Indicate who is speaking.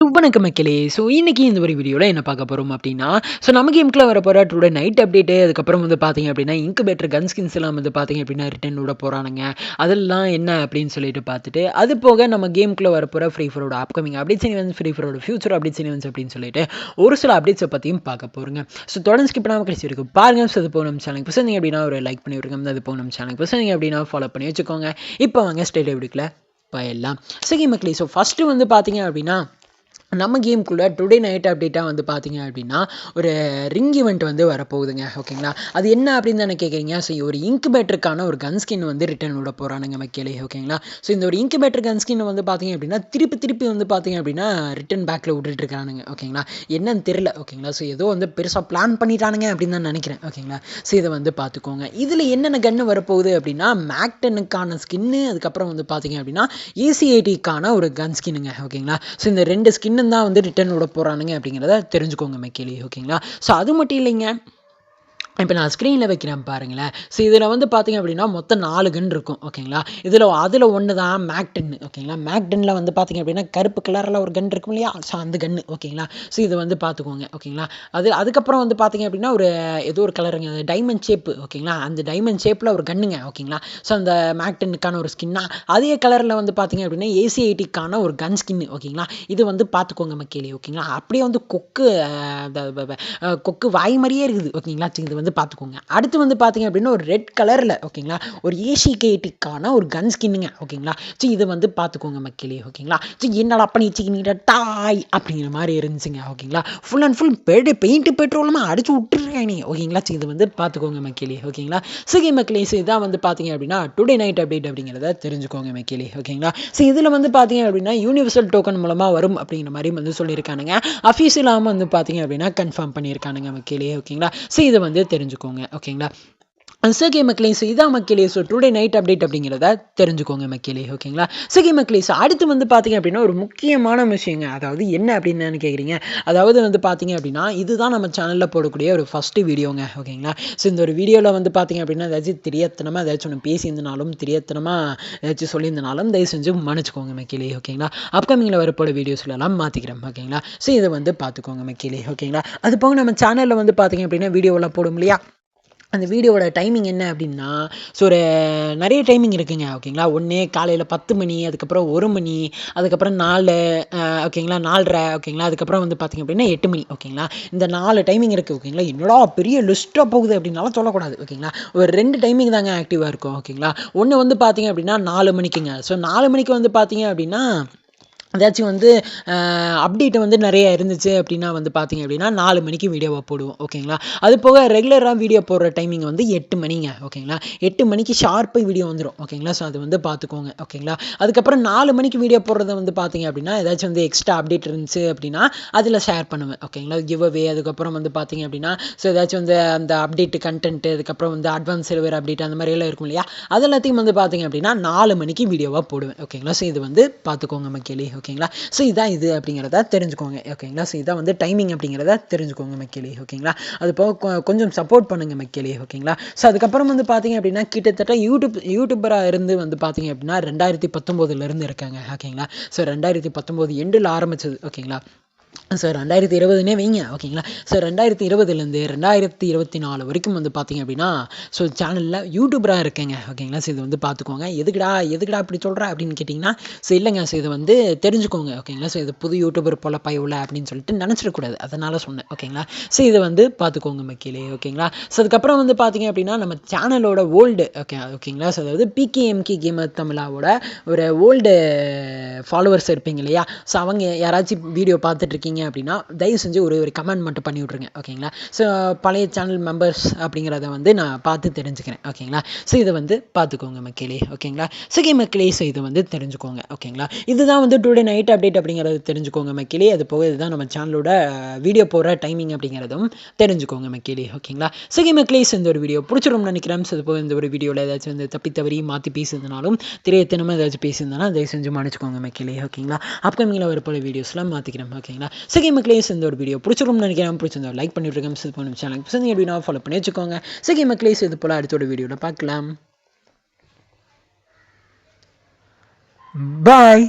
Speaker 1: வணக்கம் மக்களே. இன்னைக்கு இந்த ஒரு வீடியோல என்ன பார்க்க போறோம் அப்டின்னா, நம்ம கேம்க்குள்ள வரப்போற டுடே நைட் அப்டேட் அதுக்கப்புறம் பார்த்தீங்க அப்டின்னா, இன்குபேட்டர் கன் ஸ்கின்ஸ் எல்லாம் பார்த்தீங்க அப்டின்னா ரிட்டர்ன் விட போறானுங்க. அதெல்லாம் என்ன அப்டின்னு சொல்லிட்டு பார்த்துட்டு, அது போக நம்ம கேம்க்குள்ள வரப்போற ஃப்ரீ ஃபயரோட அப்கமிங் அப்டேட்ஸ் ஈவென்ட்ஸ், ஃப்ரீ ஃபயரோட ஃபியூச்சர் அப்டேட்ஸ் ஈவென்ட்ஸ் அப்டின்னு சொல்லிட்டு ஒரு சில அப்டேட்ஸ பத்தியும் பார்க்க போறோங்க. தொடர்ந்து ஸ்கிப் பண்ணாம கடைசி வரைக்கும் பாருங்க. அது போக நம்ம சேனலுக்கு புதுசா அப்டின்னா ஒரு லைக் பண்ணி விட்டுருங்க. அது போக நம்ம சேனலுக்கு புதுசா அப்டின்னா ஃபாலோ பண்ணி வச்சுக்கோங்க. இப்போ வாங்க ஸ்ட்ரெயிட்டா வீடியோக்குள்ள போயிடலாம். சரி மக்களே, ஃபர்ஸ்ட் பார்த்தீங்க அப்டின்னா நம்ம கேம்குள்ளே டுடே நைட் அப்டேட்டாக பார்த்தீங்க அப்படின்னா ஒரு ரிங் ஈவெண்ட் வரப்போகுதுங்க. ஓகேங்களா, அது என்ன அப்படின்னு தானே கேட்குறீங்க. ஒரு இன்குபேட்டருக்கான ஒரு கன் ஸ்கின் ரிட்டர்ன் விட போகிறானுங்க மக்களே. ஓகேங்களா, இந்த ஒரு இன்குபேட்டர் கன் ஸ்கின் பார்த்தீங்க அப்படின்னா திருப்பி பார்த்தீங்க அப்படின்னா ரிட்டர்ன் பேக்கில் விட்டுட்டுருக்கானுங்க. ஓகேங்களா, என்னன்னு தெரில. ஓகேங்களா, ஏதோ பெருசாக பிளான் பண்ணிட்டானுங்க அப்படின்னு தான் நினைக்கிறேன். ஓகேங்களா, இதை பார்த்துக்கோங்க. இதில் என்னென்ன கன்று வரப்போகுது அப்படின்னா மேக்டனுக்கான ஸ்கின்னு, அதுக்கப்புறம் பார்த்தீங்க அப்படின்னா AC80க்கான ஒரு கன் ஸ்கின்னுங்க. ஓகேங்களா, இந்த ரெண்டு ஸ்கின் தான் ரிட்டர்ன் விட போகிறானுங்க அப்படிங்கிறத தெரிஞ்சுக்கோங்க மக்களே. ஓகேங்களா, அது மட்டும் இல்லைங்க. இப்போ நான் ஸ்க்ரீனில் வைக்கிறேன் பாருங்களேன். இதில் பார்த்தீங்க அப்படின்னா மொத்தம் 4 கன் இருக்கும். ஓகேங்களா, அதில் ஒன்று தான் மேக்-10. ஓகேங்களா, மேக்-10ல பார்த்தீங்க அப்படின்னா கருப்பு கலரில் ஒரு கன் இருக்கும் இல்லையா, அந்த கன்று. ஓகேங்களா, இது பார்த்துக்கோங்க. ஓகேங்களா, அதுக்கப்புறம் பார்த்தீங்க அப்படின்னா ஒரு ஏதோ ஒரு கலருங்க, டைமண்ட் ஷேப்பு. ஓகேங்களா, அந்த டைமண்ட் ஷேப்பில் ஒரு கன்னுங்க. ஓகேங்களா, அந்த மேக்-10க்கான ஒரு ஸ்கின்னா அதே கலரில் பார்த்தீங்க அப்படின்னா AC80க்கான ஒரு கன் ஸ்கின்னு. ஓகேங்களா, இது பார்த்துக்கோங்க மக்களே. ஓகேங்களா, அப்படியே கொக்கு வாய் மாதிரியே இருக்குது. ஓகேங்களா, இது பார்த்துக்கோங்க. அடுத்து பார்த்தீங்க அப்படின்னா ஒரு ரெட் கலரில். ஓகேங்களா, ஒரு AC80க்கான ஒரு கன் ஸ்கின்னுங்க. ஓகேங்களா, இது பார்த்துக்கோங்க மக்களே. ஓகேங்களா, என்னடா பண்ணி வச்சுக்கிட்டீங்க டாய் அப்படிங்கிற மாதிரி இருந்துச்சுங்க. ஓகேங்களா, ஃபுல் அண்ட் ஃபுல் பெயிண்ட் பெட்ரோலமாக அடிச்சு விட்டுருக்காங்க. ஓகேங்களா, இது பார்த்துக்கோங்க மக்களே. ஓகேங்களா, மக்களே, இதான் பார்த்தீங்க அப்படின்னா டுடே நைட் அப்டேட் அப்படிங்கிறத தெரிஞ்சுக்கோங்க மக்களே. ஓகேங்களா, இதில் பார்த்தீங்க அப்படின்னா யூனிவர்சல் டோக்கன் மூலமாக வரும் அப்படிங்கிற மாதிரி சொல்லியிருக்கானுங்க. அஃபீஷியலாக பார்த்தீங்க அப்படின்னா கன்ஃபார்ம் பண்ணியிருக்கானுங்க மக்களே. ஓகேங்களா, இதை தெரிஞ்சுக்கோங்க. ஓகேங்களா, மக்களே, இதான் மக்களே. டுடே நைட் அப்டேட் அப்படிங்கிறத தெரிஞ்சுக்கோங்க மக்களே. ஓகேங்களா, மக்களே, அடுத்து பார்த்தீங்க அப்படின்னா ஒரு முக்கியமான விஷயங்க. அதாவது என்ன அப்படின்னு கேட்குறீங்க. அதாவது பார்த்தீங்க அப்படின்னா இதுதான் நம்ம சேனலில் போடக்கூடிய ஒரு ஃபஸ்ட்டு வீடியோங்க. ஓகேங்களா, இந்த ஒரு வீடியோவில் பார்த்தீங்க அப்படின்னா ஏதாச்சும் தெரியாதனமாக ஏதாச்சும் ஒன்று பேசியிருந்தனாலும் தெரியாதனமாக ஏதாச்சும் சொல்லியிருந்தனாலும் தயவு செஞ்சு மன்னிச்சுக்கோங்க மக்களே. ஓகேங்களா, அப்கமிங்கில் வரப்போட வீடியோஸ்லாம் மாற்றிக்கிறேன். ஓகேங்களா, இதை பார்த்துக்கோங்க மக்களே. ஓகேங்களா, அது போக நம்ம சேனலில் பார்த்தீங்க அப்படின்னா வீடியோவெல்லாம் போடும் இல்லையா, அந்த வீடியோவோட டைமிங் என்ன அப்படின்னா ஒரு நிறைய டைமிங் இருக்குங்க. ஓகேங்களா, ஒன்று காலையில் 10 மணி, அதுக்கப்புறம் 1 மணி, அதுக்கப்புறம் 4, ஓகேங்களா 4:30. ஓகேங்களா, அதுக்கப்புறம் பார்த்தீங்க அப்படின்னா 8 மணி. ஓகேங்களா, இந்த 4 டைமிங் இருக்குது. ஓகேங்களா, என்னடா பெரிய லிஸ்ட்டாக போகுது அப்படின்னாலும் சொல்லக்கூடாது. ஓகேங்களா, ஒரு 2 டைமிங் தாங்க ஆக்டிவாக இருக்கும். ஓகேங்களா, ஒன்று பார்த்தீங்க அப்படின்னா 4 மணிக்குங்க. 4 மணிக்கு பார்த்தீங்க அப்படின்னா ஏதாச்சும் அப்டேட் நிறைய இருந்துச்சு அப்படின்னா பார்த்தீங்க அப்படின்னா 4 மணிக்கு வீடியோவை போடுவோம். ஓகேங்களா, அது போக ரெகுலராக வீடியோ போடுற டைமிங் 8 மணிங்க. ஓகேங்களா, 8 மணிக்கு ஷார்ப்பாக வீடியோ வந்துடும். ஓகேங்களா, அது பார்த்துக்கோங்க. ஓகேங்களா, அதுக்கப்புறம் 4 மணிக்கு வீடியோ போடுறது பார்த்தீங்க அப்படின்னா ஏதாச்சும் எக்ஸ்ட்ரா அப்டேட் இருந்துச்சு அப்படின்னா அதில் ஷேர் பண்ணுவேன். ஓகேங்களா, கிவ் அவே, அதுக்கப்புறம் பார்த்தீங்க அப்படின்னா ஏதாச்சும் அந்த அப்டேட் கண்டென்ட், அதுக்கப்புறம் அட்வான்ஸ் சில்வர் அப்டேட் அந்த மாதிரியெல்லாம் இருக்கும் இல்லையா, அது எல்லாத்தையும் பார்த்தீங்க அப்படின்னா 4 மணிக்கு வீடியோவாக போடுவேன். ஓகேங்களா, இது பார்த்துக்கோங்க மக்களே. ஓகேங்களா, இதான் இது அப்படிங்கிறத தெரிஞ்சுக்கோங்க. ஓகேங்களா, இதான் டைமிங் அப்படிங்கிறத தெரிஞ்சுக்கோங்க மக்களே. ஓகேங்களா, அது போக கொஞ்சம் சப்போர்ட் பண்ணுங்க மக்களே. ஓகேங்களா, அதுக்கப்புறம் பார்த்தீங்க அப்படின்னா கிட்டத்தட்ட யூடியூபராக இருந்து பார்த்தீங்க அப்படின்னா 2019 இருக்காங்க. ஓகேங்களா, 2019 எண்டில் ஆரம்பிச்சது. ஓகேங்களா, 2020னே வைங்க. ஓகேங்களா, 2020லேருந்து 2024 வரைக்கும் பார்த்தீங்க அப்படின்னா சேனலில் யூடியூபராக இருக்கேங்க. ஓகேங்களா, இது பார்த்துக்கோங்க. எதுக்குடா இப்படி சொல்கிற அப்படின்னு கேட்டிங்கன்னா இல்லைங்க, இது தெரிஞ்சுக்கோங்க. ஓகேங்களா, இது புது யூடியூபர் போல பயவுல அப்படின்னு சொல்லிட்டு நினச்சிடக்கூடாது, அதனால் சொன்னேன். ஓகேங்களா, இது பார்த்துக்கோங்க மக்களே. ஓகேங்களா, அதுக்கப்புறம் பார்த்தீங்க அப்படின்னா நம்ம சேனலோட ஓல்டு ஓகேங்களா, அதாவது PKMK கேமர் தமிழாவோட ஒரு ஓல்டு ஃபாலோவர்ஸ் இருப்பீங்க இல்லையா, அவங்க யாராச்சும் வீடியோ பார்த்துட்டு இருக்கீங்க அப்படின்னா தயவு செஞ்சு ஒரு கமெண்ட் மட்டும் பண்ணி விட்ருங்க. ஓகேங்களா, பழைய சேனல் மெம்பர்ஸ் அப்படிங்கிறத நான் பார்த்து தெரிஞ்சுக்கிறேன். ஓகேங்களா, இதை பார்த்துக்கோங்க மக்களே. ஓகேங்களா, மக்களே, இது தெரிஞ்சுக்கோங்க. ஓகேங்களா, இதுதான் டுடே நைட் அப்டேட் அப்படிங்கிறது தெரிஞ்சுக்கோங்க மக்களே. அது போக இதுதான் நம்ம சேனலோட வீடியோ போடுற டைமிங் அப்படிங்கிறதும் தெரிஞ்சுக்கோங்க மக்களே. ஓகேங்களா, மக்களே, இந்த ஒரு வீடியோ பிடிச்சிரும்னு நினைக்கிறேன். அது போக இந்த ஒரு வீடியோவில் ஏதாச்சும் தப்பி தவறி மாற்றி பேசியிருந்தாலும் திரையத்தனமாக ஏதாச்சும் பேசியிருந்தாலும் தயவு செஞ்சு மன்னிச்சுக்கோங்க மக்களே. ஓகேங்களா, அப்கமிங்கில் வரப்போகிற வீடியோஸ்லாம் மாற்றிக்கிறேன். ஓகேங்களா, மக்களே, இந்த ஒரு வீடியோ பிடிச்சிருக்கும்னு நினைக்கிறேன். பிடிச்சிருந்தா லைக் பண்ணிவிட்டுருக்கேன். சேனலுக்கு புதுசா அப்படின்னா ஃபாலோ பண்ணி வச்சுக்கோங்க. மக்களே, இது போல் அடுத்த ஒரு வீடியோவில் பார்க்கலாம். பாய்.